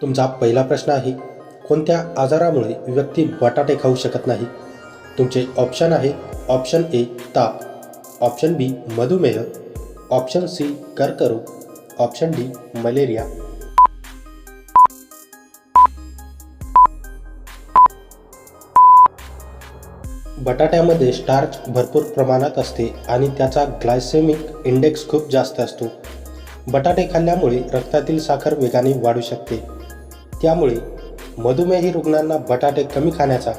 तुमचा पहिला प्रश्न आहे, कोणत्या आजारामुळे व्यक्ती बटाटे खाऊ शकत नाही? तुमचे ऑप्शन आहे, ऑप्शन ए ताप, ऑप्शन बी मधुमेह, ऑप्शन सी कर्करोग, ऑप्शन डी मलेरिया. बटाट्यामध्ये स्टार्च भरपूर प्रमाणात असते आणि त्याचा ग्लायसेमिक इंडेक्स खूप जास्त असतो. बटाटे खाल्ल्यामुळे रक्तातील साखर वेगाने वाढू शकते. त्यामुळे मधुमेही रुग्णांना बटाटे कमी खाण्याचा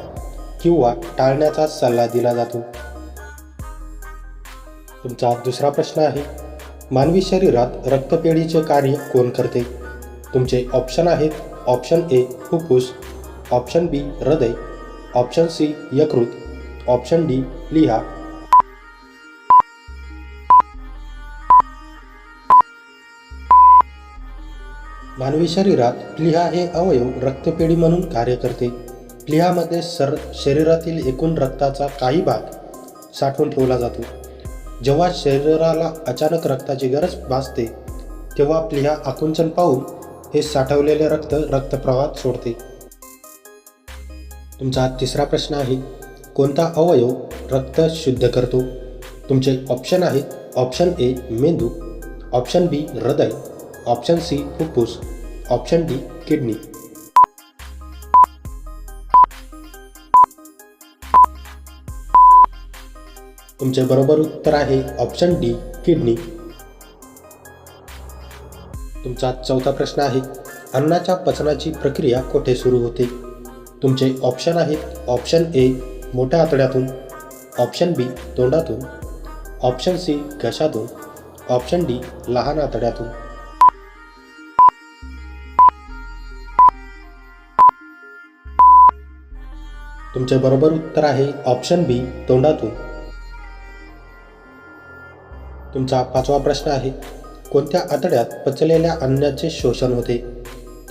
किंवा टाळण्याचा सल्ला दिला जातो. तुमचा दुसरा प्रश्न आहे, मानवी शरीरात रक्तपेढीचे कार्य कोण करते? तुमचे ऑप्शन आहेत, ऑप्शन ए फुफ्फुस, ऑप्शन बी हृदय, ऑप्शन सी यकृत, ऑप्शन डी प्लीहा. मानवी शरीरात प्लीहा हे अवयव रक्तपेढी म्हणून कार्य करते. प्लीहामध्ये शरीरातील एकूण रक्ताचा काही भाग साठवून ठेवला जातो. जेव्हा शरीराला अचानक रक्ताची गरज भासते तेव्हा प्लीहा आकुंचन पाहून हे साठवलेले रक्त रक्तप्रवाहात सोडते. तुमचा तिसरा प्रश्न आहे, कोणता अवयव रक्त शुद्ध करतो? तुमचे ऑप्शन आहेत, ऑप्शन ए मेंदू, ऑप्शन बी हृदय, ऑप्शन सी फुफ्फुस, ऑप्शन डी किडनी. तुमचे बरोबर उत्तर आहे ऑप्शन डी किडनी. तुमचा चौथा प्रश्न आहे, अन्नाच्या पचनाची प्रक्रिया कोठे सुरू होते? तुमचे ऑप्शन आहेत, ऑप्शन ए मोठ्या आतड्यातून, ऑप्शन बी तोंडातून, ऑप्शन सी घशातून, ऑप्शन डी लहान आतड्यातून. तुमचे बरोबर उत्तर आहे ऑप्शन बी तोंडातून. तुमचा पाचवा प्रश्न आहे, कोणत्या आतड्यात पचलेल्या अन्नाचे शोषण होते?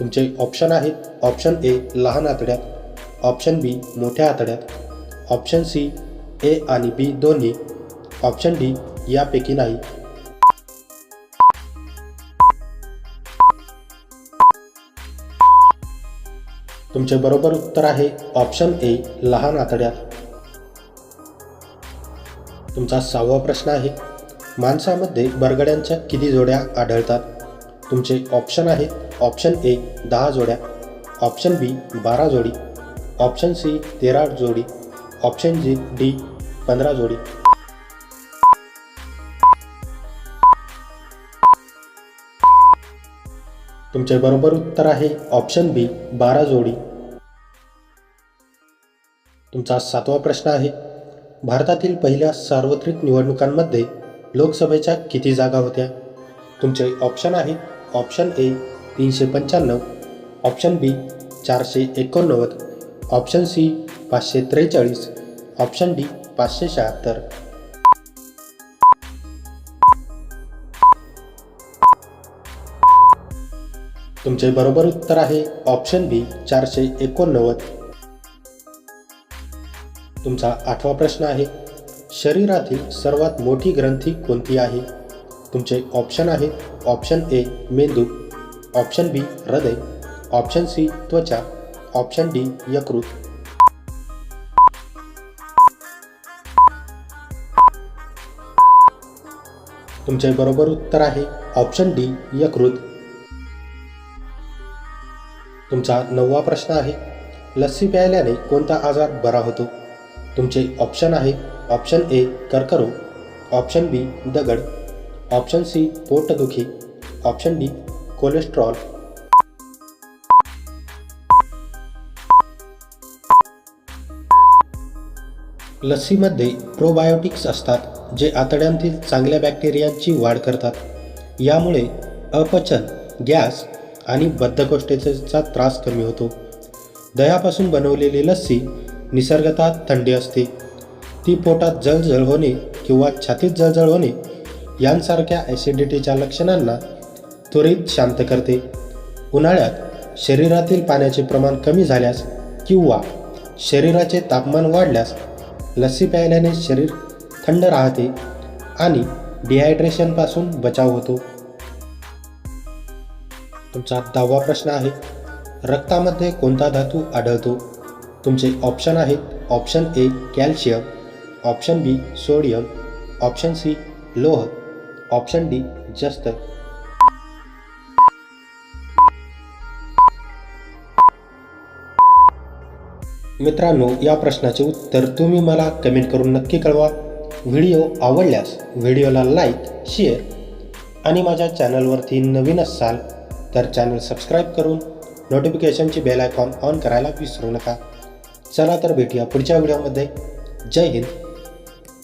तुमचे ऑप्शन आहेत, ऑप्शन ए लहान आतड्यात, ऑप्शन बी मोठ्या आतड्यात, ऑप्शन सी ए आणि बी दोन्ही, ऑप्शन डी यापैकी नाही. तुमचे बरोबर उत्तर आहे ऑप्शन ए लहान आतड्यात. तुमचा सहावा प्रश्न आहे, माणसामध्ये बरगड्यांच्या किती जोड्या आढळतात? तुमचे ऑप्शन आहेत, ऑप्शन ए 10 जोड्या, ऑप्शन बी 12 जोडी, ऑप्शन सी 13 जोडी, ऑप्शन डी 15 जोडी. तुमचे बरोबर उत्तर आहे ऑप्शन बी 12 जोडी. तुमचा सातवा प्रश्न आहे, भारतातील पहिल्या सार्वत्रिक निवडणुकांमध्ये लोकसभेच्या किती जागा होत्या? तुमचे ऑप्शन आहेत, option a 395, option b 489, option c 543, option d 576. तुमचे बरोबर उत्तर आहे ऑप्शन बी 489. तुमचा आठवा प्रश्न आहे, शरीरातील सर्वात मोठी ग्रंथी कोणती आहे? तुमचे ऑप्शन आहेत, ऑप्शन ए मेंदू, ऑप्शन बी हृदय, ऑप्शन सी त्वचा, ऑप्शन डी यकृत. तुमचे बरोबर उत्तर आहे ऑप्शन डी यकृत. तुमचा नववा प्रश्न आहे, लस्सी प्यायल्याने कोणता आजार बरा होतो? तुमचे ऑप्शन आहे, ऑप्शन ए कर्करोग, ऑप्शन बी दगड, ऑप्शन सी पोटदुखी, ऑप्शन डी कोलेस्ट्रॉल. लस्सीमध्ये प्रोबायोटिक्स असतात जे आतड्यांतील चांगल्या बॅक्टेरियांची वाढ करतात. यामुळे अपचन, गॅस आणि बद्धकोष्ठतेचा त्रास कमी होतो. दह्यापासून बनवलेली लस्सी निसर्गतः थंडी असते. ती पोटात जळजळ होणे किंवा छातीत जळजळ होणे यांसारख्या ॲसिडिटीच्या लक्षणांना त्वरित शांत करते. उन्हाळ्यात शरीरातील पाण्याचे प्रमाण कमी झाल्यास किंवा शरीराचे तापमान वाढल्यास लस्सी प्यायल्याने शरीर थंड राहते आणि डिहायड्रेशनपासून बचाव होतो. तुमचा 10वा प्रश्न आहे, रक्तामध्ये कोणता धातू आढळतो? तुमचे ऑप्शन आहेत option a calcium, option b sodium, option c लोह, ऑप्शन डी जस्त. मित्रांनो, या प्रश्नाचे उत्तर तुम्ही मला कमेंट करून नक्की कळवा. व्हिडिओ आवडल्यास व्हिडिओला लाईक, शेअर आणि माझ्या चॅनलवरती नवीन असाल तर चॅनल सबस्क्राईब करून नोटिफिकेशनची बेल आयकॉन ऑन करायला विसरू नका. चला तर भेटूया पुढच्या व्हिडिओमध्ये. जय हिंद.